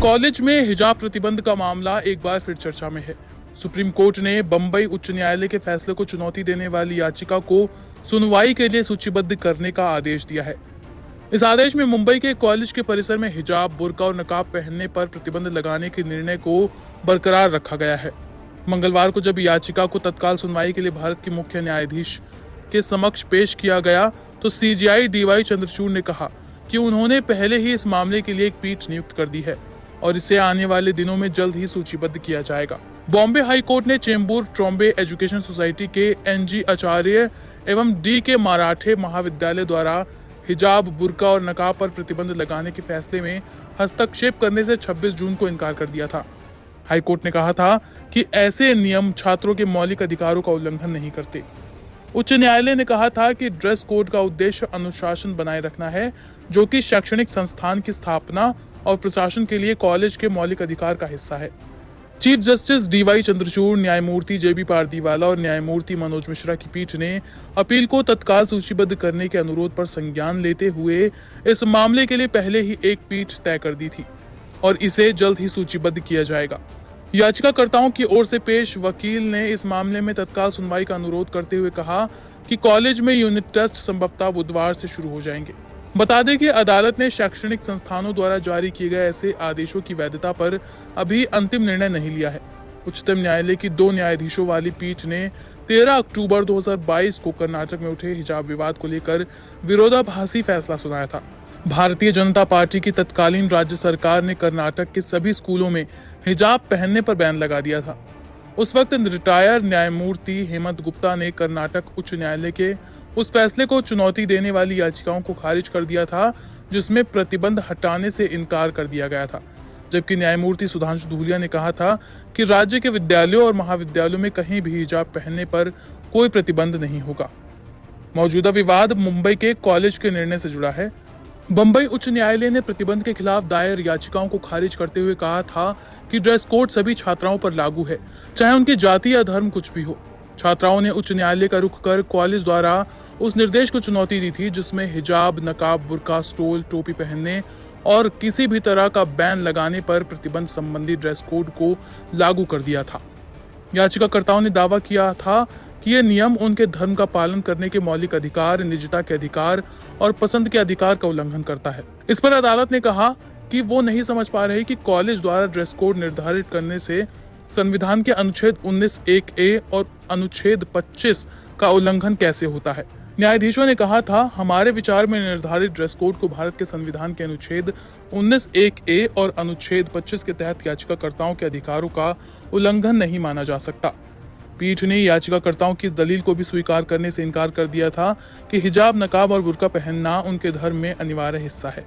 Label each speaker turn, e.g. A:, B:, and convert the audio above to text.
A: College में हिजाब प्रतिबंध का मामला एक बार फिर चर्चा में है। सुप्रीम कोर्ट ने बंबई उच्च न्यायालय के फैसले को चुनौती देने वाली याचिका को सुनवाई के लिए सूचीबद्ध करने का आदेश दिया है। इस आदेश में मुंबई के कॉलेज के परिसर में हिजाब, बुर्का और नकाब पहनने पर प्रतिबंध लगाने के निर्णय को बरकरार रखा गया है। मंगलवार को जब याचिका को तत्काल सुनवाई के लिए भारत के मुख्य न्यायाधीश के समक्ष पेश किया गया तो सीजेआई डीवाई चंद्रचूड़ ने कहा कि उन्होंने पहले ही इस मामले के लिए एक पीठ नियुक्त कर दी है और इसे आने वाले दिनों में जल्द ही सूचीबद्ध किया जाएगा। बॉम्बे हाई कोर्ट ने चेंबूर ट्रॉम्बे एजुकेशन सोसाइटी के एनजी आचार्य एवं डी के मराठे महाविद्यालय द्वारा हिजाब, बुर्का और नकाब पर प्रतिबंध लगाने के फैसले में हस्तक्षेप करने से 26 जून को इनकार कर दिया था। हाई कोर्ट ने कहा था कि ऐसे नियम छात्रों के मौलिक अधिकारों का उल्लंघन नहीं करते। उच्च न्यायालय ने कहा था कि ड्रेस कोड का उद्देश्य अनुशासन बनाए रखना है, जो कि शैक्षणिक संस्थान की स्थापना और प्रशासन के लिए कॉलेज के मौलिक अधिकार का हिस्सा है। चीफ जस्टिस डीवाई चंद्रचूड़, न्यायमूर्ति जेबी पारदीवाला और न्यायमूर्ति मनोज मिश्रा की पीठ ने अपील को तत्काल सूचीबद्ध करने के अनुरोध पर संज्ञान लेते हुए इस मामले के लिए पहले ही एक पीठ तय कर दी थी और इसे जल्द ही सूचीबद्ध किया जाएगा। याचिकाकर्ताओं की ओर से पेश वकील ने इस मामले में तत्काल सुनवाई का अनुरोध करते हुए कहा कि कॉलेज में यूनिट टेस्ट संभवतः बुधवार से शुरू हो जाएंगे। बता दें कि अदालत ने शैक्षणिक संस्थानों द्वारा जारी किए गए ऐसे आदेशों की वैधता पर अभी अंतिम निर्णय नहीं लिया है। उच्चतम न्यायालय की 2 न्यायाधीशों वाली पीठ ने 13 अक्टूबर 2022 को कर्नाटक में उठे हिजाब विवाद को लेकर विरोधाभासी फैसला सुनाया था। भारतीय जनता पार्टी की तत्कालीन राज्य सरकार ने कर्नाटक के सभी स्कूलों में हिजाब पहनने पर बैन लगा दिया था। उस वक्त रिटायर न्यायमूर्ति हेमंत गुप्ता ने कर्नाटक उच्च न्यायालय के उस फैसले को चुनौती देने वाली याचिकाओं को खारिज कर दिया था, जिसमें प्रतिबंध हटाने से इनकार कर दिया गया था। जबकि न्यायमूर्ति सुधांशु धूलिया ने कहा था कि राज्य के विद्यालयों और महाविद्यालयों में कहीं भी हिजाब पहनने पर कोई प्रतिबंध नहीं होगा। मौजूदा विवाद मुंबई के कॉलेज के निर्णय से जुड़ा है। बंबई उच्च न्यायालय ने प्रतिबंध के खिलाफ दायर याचिकाओं को खारिज करते हुए कहा था कि ड्रेस कोड सभी छात्राओं पर लागू है, चाहे उनकी जाति या धर्म कुछ भी हो। छात्राओं ने उच्च न्यायालय का रुख कर कॉलेज द्वारा उस निर्देश को चुनौती दी थी जिसमें हिजाब, नकाब, बुर्का, स्टोल, टोपी पहनने और किसी भी तरह का बैन लगाने पर प्रतिबंध संबंधी ड्रेस कोड को लागू कर दिया था। याचिकाकर्ताओं ने दावा किया था कि यह नियम उनके धर्म का पालन करने के मौलिक अधिकार, निजता के अधिकार और पसंद के अधिकार का उल्लंघन करता है। इस पर अदालत ने कहा कि वो नहीं समझ पा रहे कि कॉलेज द्वारा ड्रेस कोड निर्धारित करने से संविधान के अनुच्छेद 19(1)(a) और अनुच्छेद 25 का उल्लंघन कैसे होता है। न्यायाधीशों ने कहा था, हमारे विचार में निर्धारित ड्रेस कोड को भारत के संविधान के अनुच्छेद 19(1)(a) और अनुच्छेद 25 के तहत याचिकाकर्ताओं के अधिकारों का उल्लंघन नहीं माना जा सकता। पीठ ने याचिकाकर्ताओं की इस दलील को भी स्वीकार करने से इनकार कर दिया था कि हिजाब, नकाब और बुर्का पहनना उनके धर्म में अनिवार्य हिस्सा है।